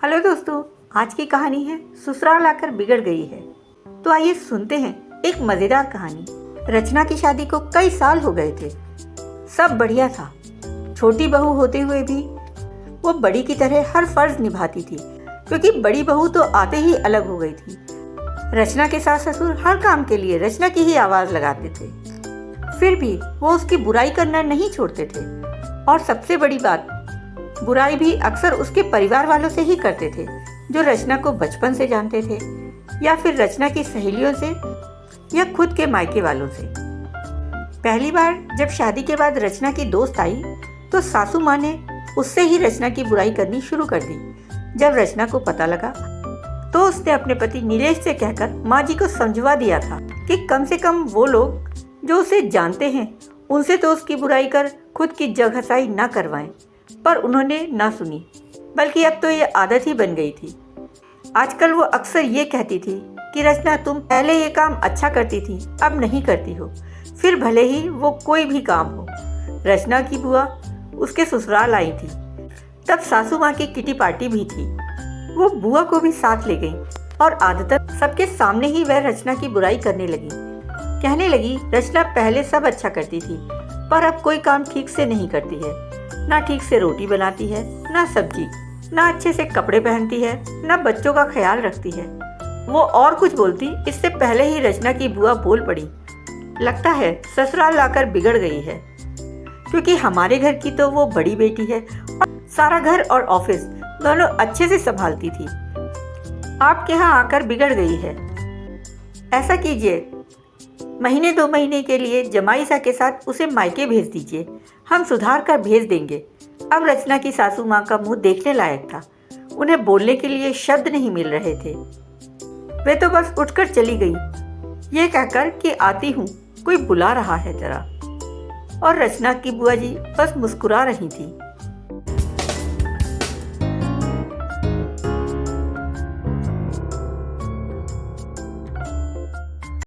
Hello दोस्तों, आज की कहानी है ससुराल आकर बिगड़ गई है। तो आइए सुनते हैं एक मज़ेदार कहानी। रचना की शादी को कई साल हो गए थे। सब बढ़िया था। छोटी बहू होते हुए भी वो बड़ी की तरह हर फर्ज निभाती थी, क्योंकि बड़ी बहू तो आते ही अलग हो गई थी। रचना के सास ससुर हर काम के लिए रचना की ही आवाज़ लगाते थे। फिर भी वो उसकी बुराई करना नहीं छोड़ते थे, और सबसे बड़ी बात, बुराई भी अक्सर उसके परिवार वालों से ही करते थे, जो रचना को बचपन से जानते थे, या फिर रचना की सहेलियों से, या खुद के मायके वालों से। पहली बार जब शादी के बाद रचना की दोस्त आई, तो सासू माँ ने उससे ही रचना की बुराई करनी शुरू कर दी। जब रचना को पता लगा, तो उसने अपने पति नीलेश से कहकर माँ जी को समझवा दिया था कि कम से कम वो लोग जो उसे जानते हैं, उनसे तो उसकी बुराई कर खुद की जगहसाई ना करवाएं। पर उन्होंने ना सुनी, बल्कि अब तो ये आदत ही बन गई थी। आजकल वो अक्सर ये कहती थी कि रचना, तुम पहले ये काम अच्छा करती थी, अब नहीं करती हो, फिर भले ही वो कोई भी काम हो। रचना की बुआ उसके ससुराल आई थी। तब सासू माँ की किटी पार्टी भी थी। वो बुआ को भी साथ ले गई, और आदतन सबके सामने ही वह रचना की बुराई करने लगी। कहने लगी, रचना पहले सब अच्छा करती थी, पर अब कोई काम ठीक से नहीं करती है। ना ठीक से रोटी बनाती है, ना सब्जी, ना अच्छे से कपड़े पहनती है, ना बच्चों का ख्याल रखती है। वो और कुछ बोलती, इससे पहले ही रचना की बुआ बोल पड़ी, लगता है ससुराल लाकर बिगड़ गई है, क्योंकि हमारे घर की तो वो बड़ी बेटी है और सारा घर और ऑफिस दोनों अच्छे से संभालती थी। आपके यहाँ आकर बिगड़ गई है। ऐसा कीजिए, महीने 2 महीने के लिए जमाई सा के साथ उसे मायके भेज दीजिए, हम सुधार कर भेज देंगे। अब रचना की सासू माँ का मुंह देखने लायक था। उन्हें बोलने के लिए शब्द नहीं मिल रहे थे। वे तो बस उठकर चली गई, ये कहकर कि आती हूँ, कोई बुला रहा है जरा। और रचना की बुआ जी बस मुस्कुरा रही थी।